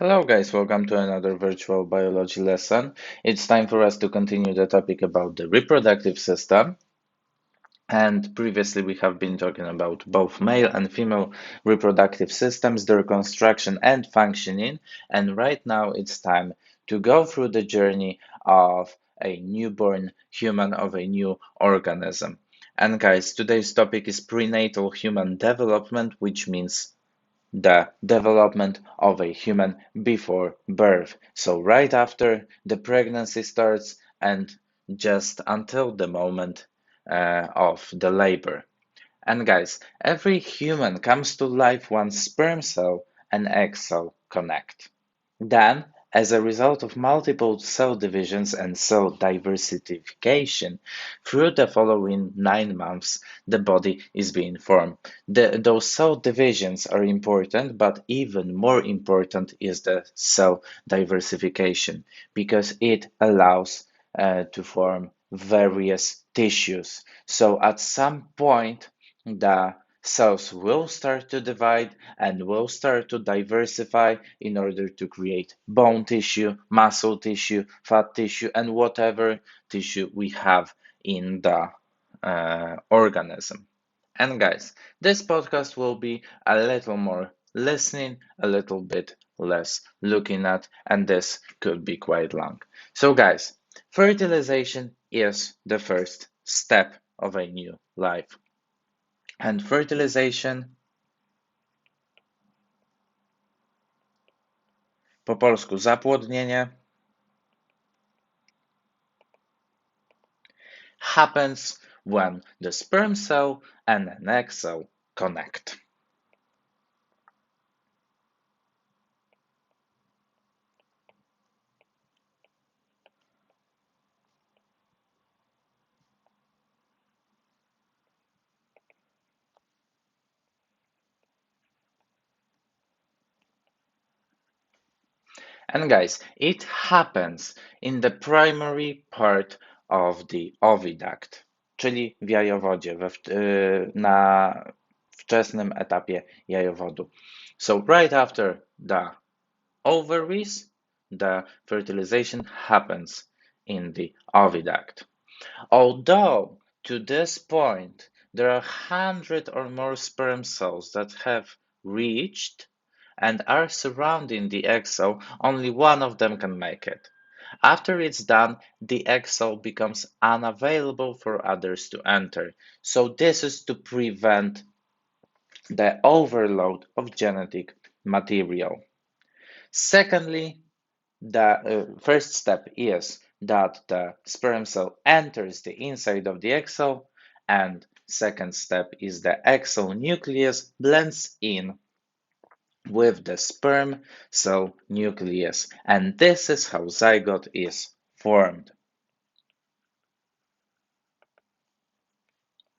Hello guys, welcome to another virtual biology lesson. It's time for us to continue the topic about the reproductive system. And previously we have been talking about both male and female reproductive systems, their construction and functioning. And right now it's time to go through the journey of a newborn human, of a new organism. And guys, today's topic is prenatal human development, which means the development of a human before birth. So, right after the pregnancy starts and just until the moment of the labor. And guys, every human comes to life when sperm cell and egg cell connect. Then, as a result of multiple cell divisions and cell diversification, through the following 9 months, the body is being formed. Those cell divisions are important, but even more important is the cell diversification because it allows to form various tissues. So, at some point, the cells will start to divide and will start to diversify in order to create bone tissue, muscle tissue, fat tissue, and whatever tissue we have in the organism. And guys, this podcast will be a little more listening, a little bit less looking at, and this could be quite long. So, guys, fertilization is the first step of a new life. And fertilization, po polsku zapłodnienie, happens when the sperm cell and an egg cell connect. And guys, it happens in the primary part of the oviduct, czyli w jajowodzie, na wczesnym etapie jajowodu. So right after the ovaries, the fertilization happens in the oviduct. Although to this point there are 100 or more sperm cells that have reached and are surrounding the egg cell, only one of them can make it. After it's done, the egg cell becomes unavailable for others to enter. So this is to prevent the overload of genetic material. Secondly, the first step is that the sperm cell enters the inside of the egg cell, and second step is the egg cell nucleus blends in with the sperm cell nucleus, and this is how zygote is formed.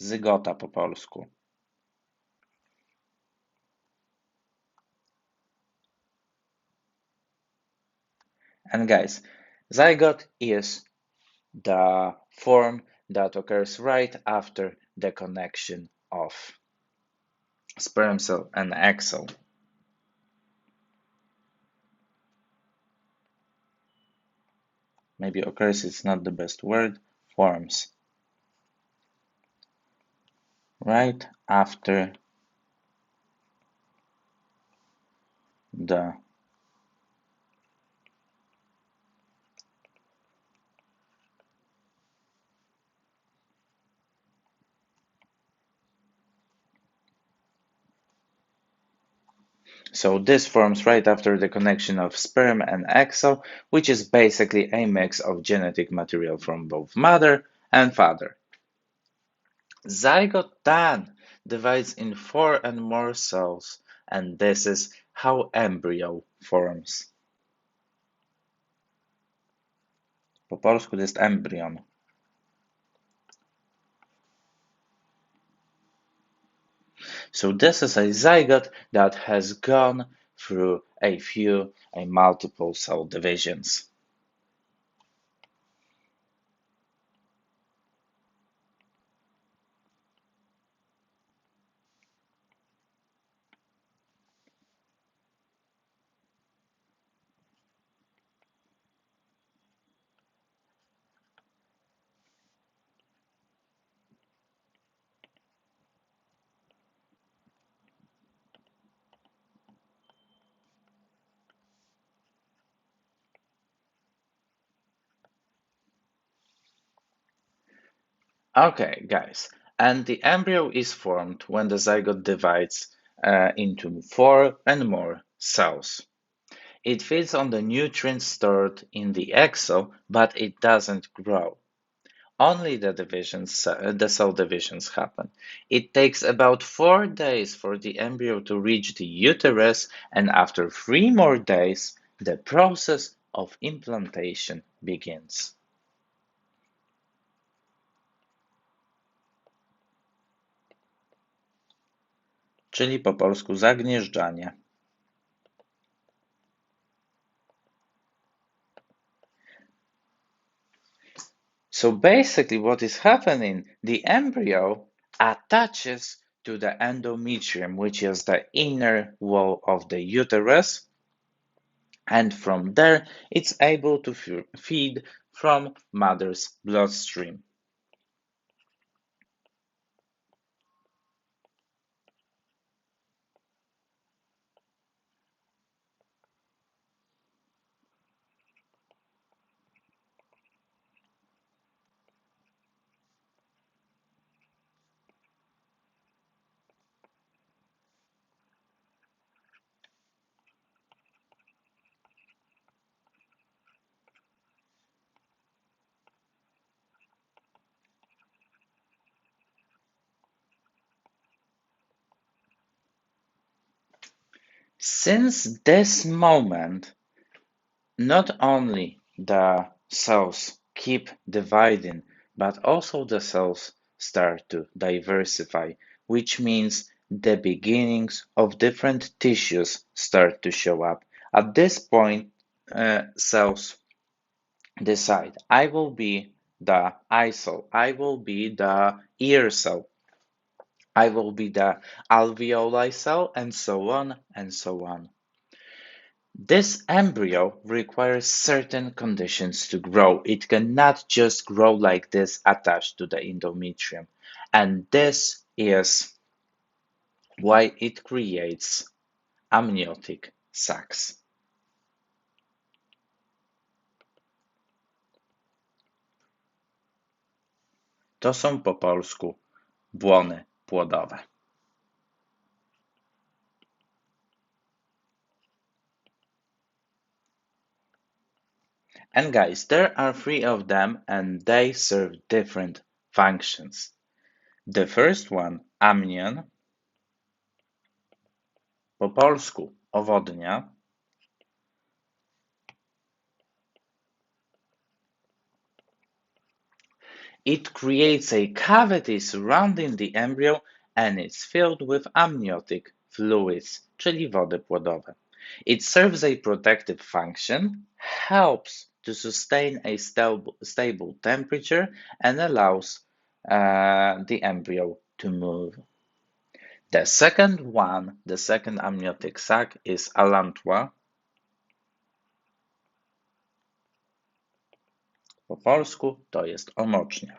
Zygota po polsku. And guys, zygote is the form that occurs right after the connection of sperm cell and egg cell. Maybe occurs is not the best word, forms. Right after the So this forms right after the connection of sperm and egg cell, which is basically a mix of genetic material from both mother and father. Zygote then divides in 4 and more cells, and this is how embryo forms. Po polsku to jest embryon. So this is a zygote that has gone through a multiple cell divisions. Okay, guys, and the embryo is formed when the zygote divides into four and more cells. It feeds on the nutrients stored in the egg cell, but it doesn't grow. Only the cell divisions happen. It takes about 4 days for the embryo to reach the uterus, and after 3 more days, the process of implantation begins. Czyli po polsku zagnieżdżanie. So basically, what is happening, the embryo attaches to the endometrium, which is the inner wall of the uterus, and from there it's able to feed from mother's bloodstream. Since this moment, not only the cells keep dividing, but also the cells start to diversify, which means the beginnings of different tissues start to show up. At this point, cells decide, I will be the eye cell, I will be the ear cell, I will be the alveoli cell, and so on and so on. This embryo requires certain conditions to grow. It cannot just grow like this attached to the endometrium. And this is why it creates amniotic sacs. To są po polsku błony płodowe. And guys, there are three of them and they serve different functions. The first one, amnion, po polsku owodnia. It creates a cavity surrounding the embryo and is filled with amniotic fluids, czyli wody płodowe. It serves a protective function, helps to sustain a stable temperature, and allows the embryo to move. The second one, the second amniotic sac, is alantła. Po polsku to jest omocznia.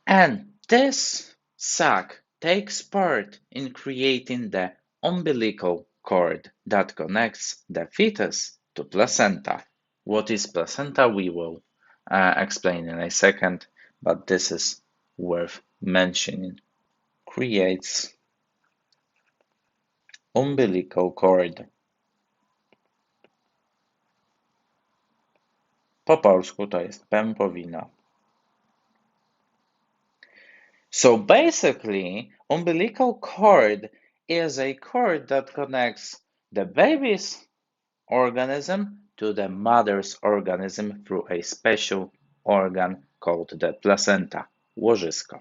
And this sac takes part in creating the umbilical cord that connects the fetus to placenta. What is placenta we will explain in a second, but this is worth mentioning. Creates umbilical cord. Po polsku to jest pępowina. So basically, umbilical cord is a cord that connects the baby's organism to the mother's organism through a special organ called the placenta, łożysko.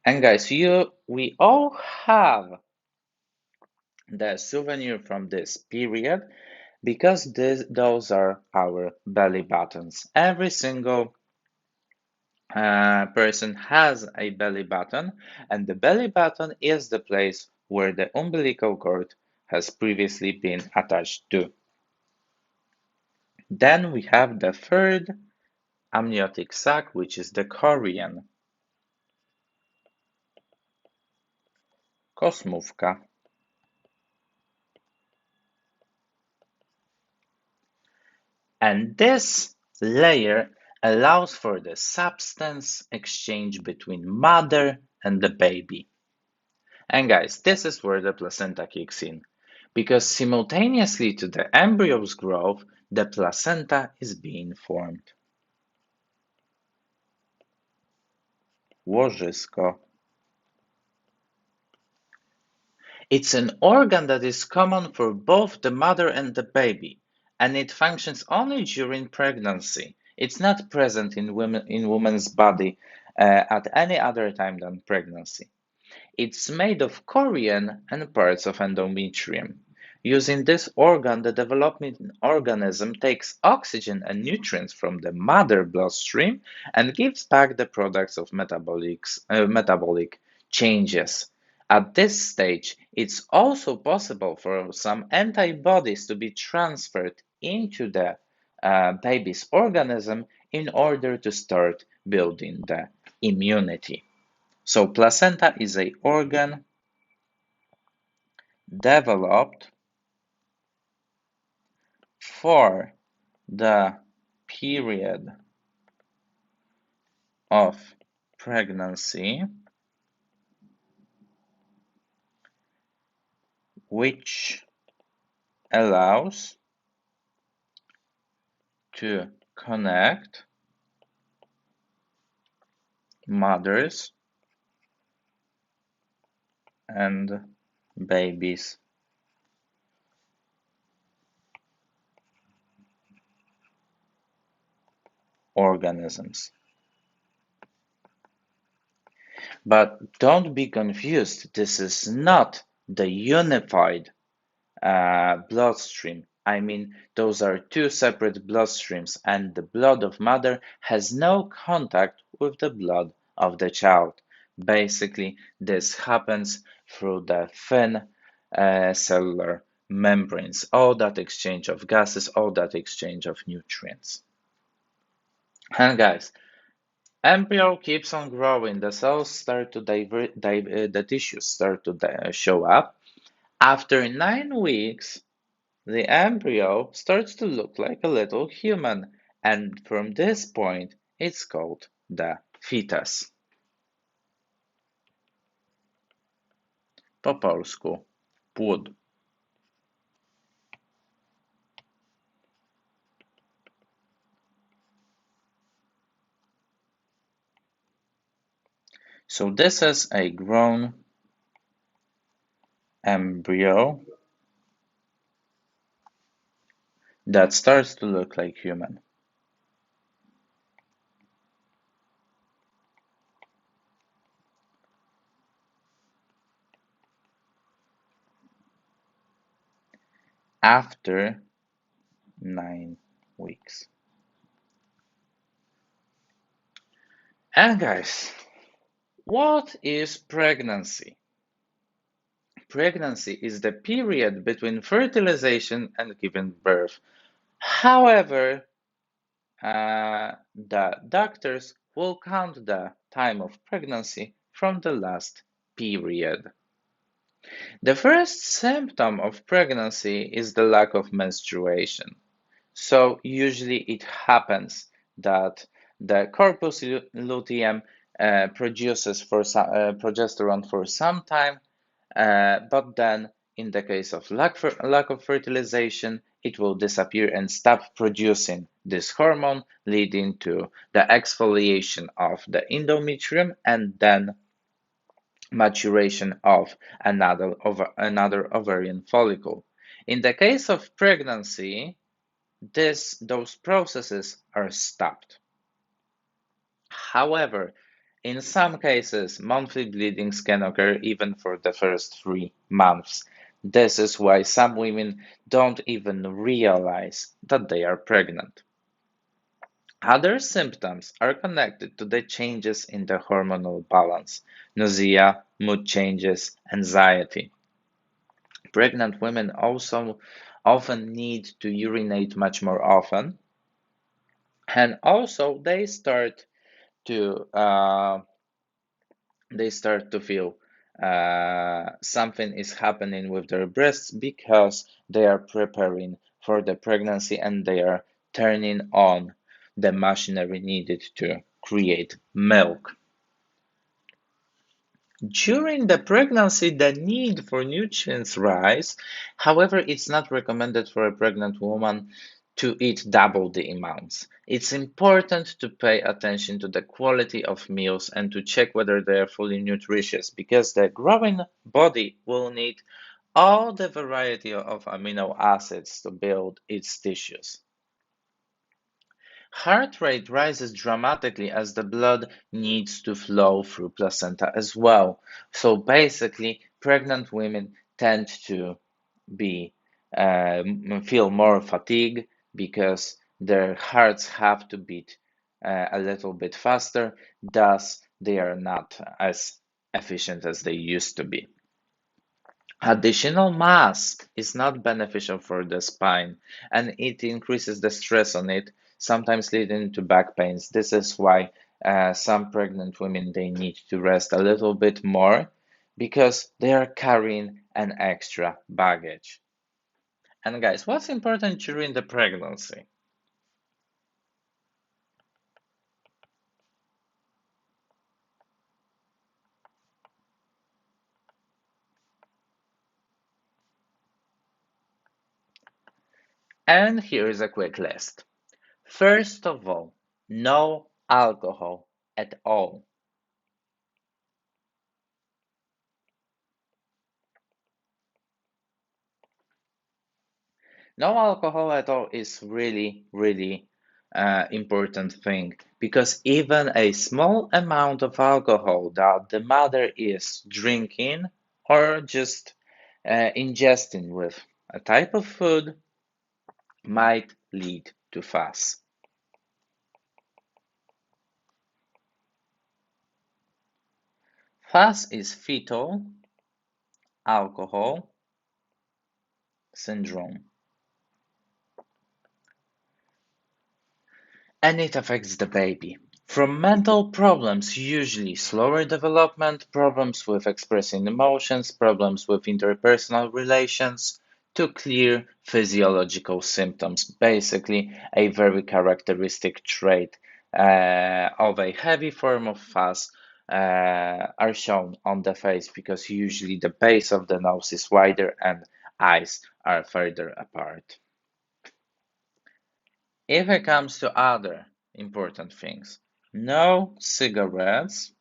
And guys, we all have the souvenir from this period because those are our belly buttons. Every single person has a belly button, and the belly button is the place where the umbilical cord has previously been attached to. Then we have the third amniotic sac, which is the chorion. And this layer allows for the substance exchange between mother and the baby. And guys, this is where the placenta kicks in. Because simultaneously to the embryo's growth, the placenta is being formed. Łożysko. It's an organ that is common for both the mother and the baby, and it functions only during pregnancy. It's not present in woman's body at any other time than pregnancy. It's made of chorion and parts of endometrium. Using this organ, the developing organism takes oxygen and nutrients from the mother bloodstream and gives back the products of metabolic changes. At this stage, it's also possible for some antibodies to be transferred into the baby's organism in order to start building the immunity. So placenta is an organ developed for the period of pregnancy, which allows to connect mothers and babies' organisms. But don't be confused, this is not the unified bloodstream. I mean, those are two separate bloodstreams, and the blood of mother has no contact with the blood of the child. Basically, this happens through the thin cellular membranes, all that exchange of gases, all that exchange of nutrients. And guys, embryo keeps on growing, the cells start to the tissues start to show up. After 9 weeks, the embryo starts to look like a little human, and from this point, it's called the fetus. Po polsku płód. So this is a grown embryo that starts to look like human. After 9 weeks. And guys, what is pregnancy? Pregnancy is the period between fertilization and giving birth. However, the doctors will count the time of pregnancy from the last period. The first symptom of pregnancy is the lack of menstruation. So usually it happens that the corpus luteum produces progesterone for some time, but then in the case of lack of fertilization, it will disappear and stop producing this hormone, leading to the exfoliation of the endometrium and then maturation of another ovarian follicle. In the case of pregnancy, those processes are stopped. However, in some cases, monthly bleedings can occur even for the first 3 months. This is why some women don't even realize that they are pregnant. Other symptoms are connected to the changes in the hormonal balance, nausea, mood changes, anxiety. Pregnant women also often need to urinate much more often, and also to uh, they start to feel something is happening with their breasts because they are preparing for the pregnancy and they are turning on the machinery needed to create milk. During the pregnancy, the need for nutrients rise. However, it's not recommended for a pregnant woman to eat double the amounts. It's important to pay attention to the quality of meals and to check whether they are fully nutritious because the growing body will need all the variety of amino acids to build its tissues. Heart rate rises dramatically as the blood needs to flow through placenta as well. So basically, pregnant women tend to be feel more fatigue because their hearts have to beat a little bit faster. Thus, they are not as efficient as they used to be. Additional mass is not beneficial for the spine and it increases the stress on it, sometimes leading to back pains. This is why some pregnant women they need to rest a little bit more because they are carrying an extra baggage. And guys, what's important during the pregnancy? And here is a quick list. First of all, no alcohol at all. No alcohol at all is really important thing because even a small amount of alcohol that the mother is drinking or just ingesting with a type of food might lead to FAS. FAS is fetal alcohol syndrome. And it affects the baby. From mental problems, usually slower development, problems with expressing emotions, problems with interpersonal relations, to clear physiological symptoms. Basically, a very characteristic trait of a heavy form of FAS are shown on the face because usually the base of the nose is wider and eyes are further apart. If it comes to other important things, no cigarettes.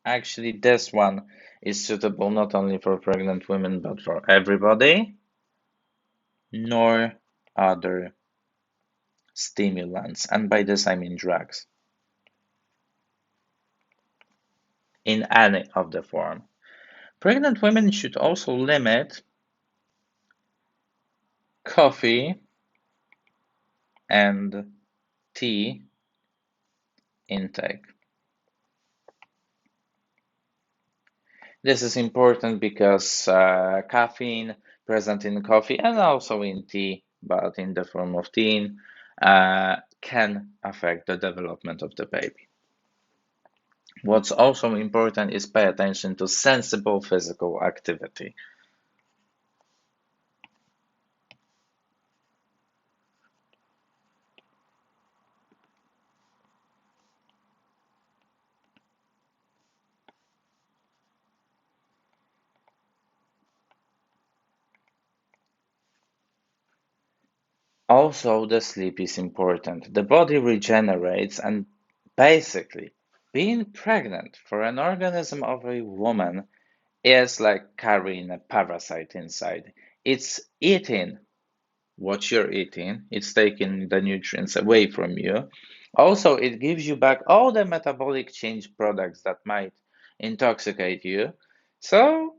Actually, this one is suitable not only for pregnant women but for everybody, nor other stimulants. And by this I mean drugs in any of the form. Pregnant women should also limit coffee and tea intake. This is important because caffeine present in coffee and also in tea, but in the form of tea, can affect the development of the baby. What's also important is pay attention to sensible physical activity. Also, the sleep is important. The body regenerates, and basically, being pregnant for an organism of a woman is like carrying a parasite inside. It's eating what you're eating, it's taking the nutrients away from you. Also, it gives you back all the metabolic change products that might intoxicate you. So,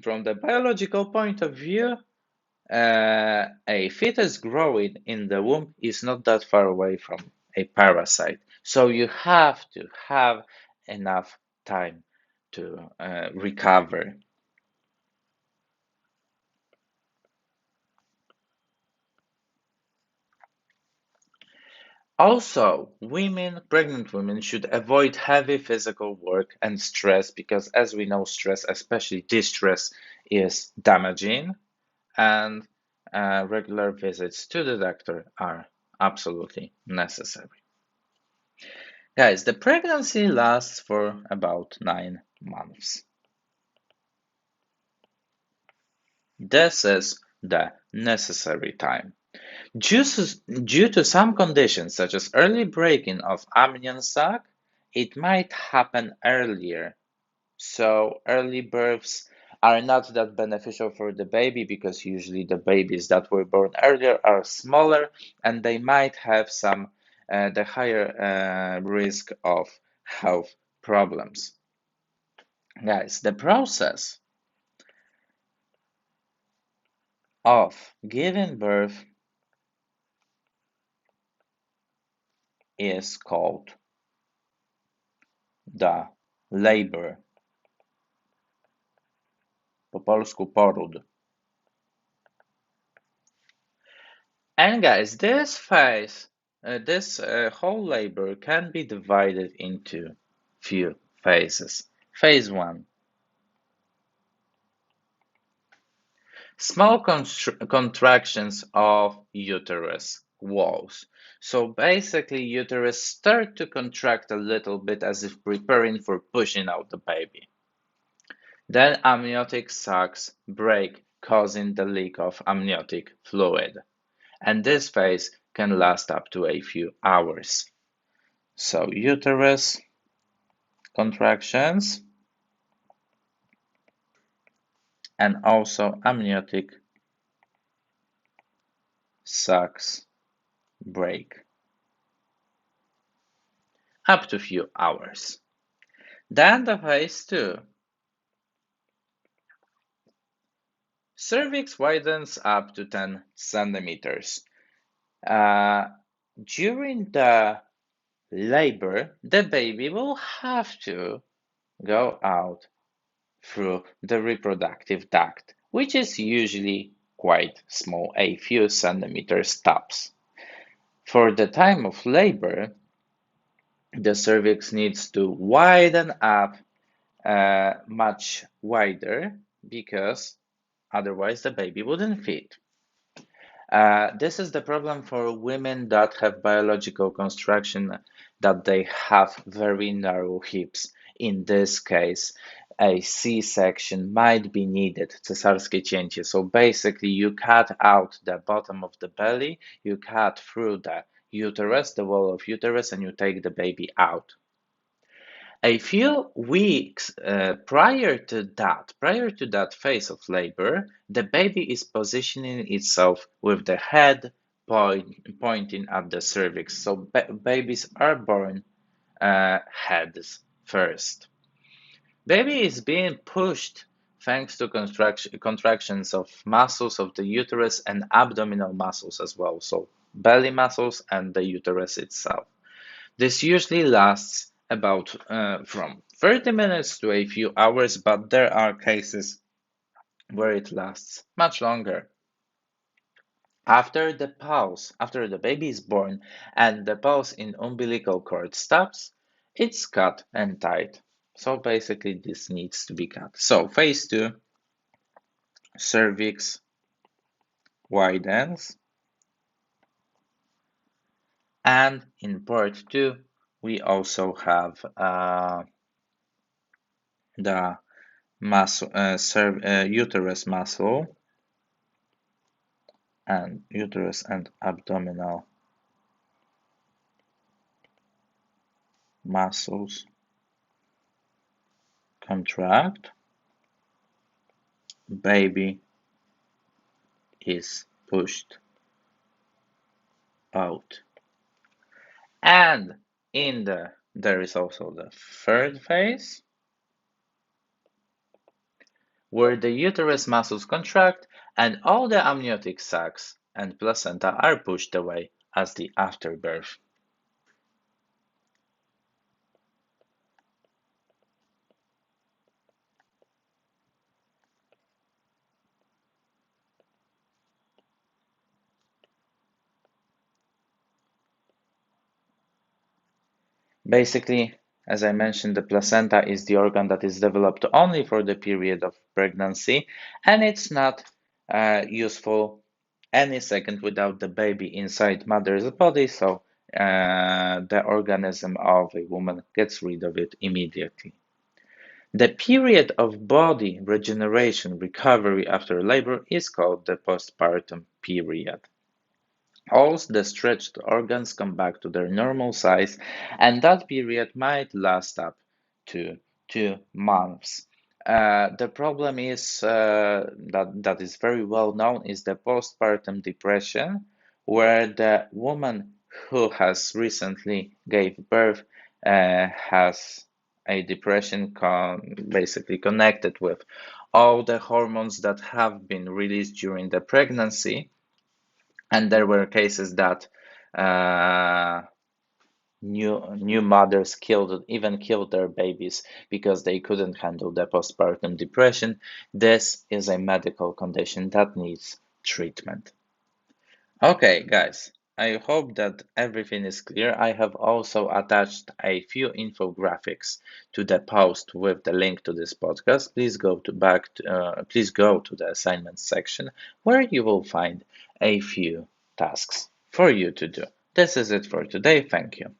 from the biological point of view, a fetus growing in the womb is not that far away from a parasite. So, you have to have enough time to recover. Also, pregnant women should avoid heavy physical work and stress because, as we know, stress, especially distress, is damaging and regular visits to the doctor are absolutely necessary. Guys, the pregnancy lasts for about 9 months. This is the necessary time. Due to some conditions, such as early breaking of amnion sac, it might happen earlier. So early births are not that beneficial for the baby because usually the babies that were born earlier are smaller and they might have the higher risk of health problems. Guys, the process of giving birth is called the labor, po polsku poród. And guys, this whole labor can be divided into few phases. Phase 1, small contractions of uterus walls. So basically, uterus start to contract a little bit as if preparing for pushing out the baby. Then amniotic sacs break, causing the leak of amniotic fluid. And this phase can last up to a few hours. So uterus contractions and also amniotic sacs break up to few hours. Then the phase 2. Cervix widens up to 10 centimeters. During the labor, the baby will have to go out through the reproductive duct, which is usually quite small, a few centimeters tops. For the time of labor, the cervix needs to widen up much wider because otherwise the baby wouldn't fit. This is the problem for women that have biological construction, that they have very narrow hips. In this case, a C-section might be needed, cesarskie cięcie. So basically, you cut out the bottom of the belly, you cut through the uterus, the wall of uterus, and you take the baby out. A few weeks prior to that phase of labor, the baby is positioning itself with the head pointing at the cervix. So babies are born heads first. Baby is being pushed thanks to contractions of muscles of the uterus and abdominal muscles as well. So belly muscles and the uterus itself. This usually lasts about from 30 minutes to a few hours, but there are cases where it lasts much longer. After the baby is born and the pulse in umbilical cord stops, it's cut and tied. So basically this needs to be cut. So phase 2, cervix widens, and in part 2 we also have the uterus muscle and uterus and abdominal muscles contract. Baby is pushed out. And there is also the third phase where the uterus muscles contract and all the amniotic sacs and placenta are pushed away as the afterbirth. Basically, as I mentioned, the placenta is the organ that is developed only for the period of pregnancy, and it's not useful any second without the baby inside mother's body, so the organism of a woman gets rid of it immediately. The period of body regeneration recovery after labor is called the postpartum period. All the stretched organs come back to their normal size, and that period might last up to 2 months. The problem is that is very well known is the postpartum depression, where the woman who has recently gave birth has a depression basically connected with all the hormones that have been released during the pregnancy, and there were cases that uh, new mothers killed their babies because they couldn't handle the postpartum depression. This is a medical condition that needs treatment. Okay, guys, I hope that everything is clear. I have also attached a few infographics to the post with the link to this podcast. Please go to the assignments section where you will find a few tasks for you to do. This is it for today. Thank you.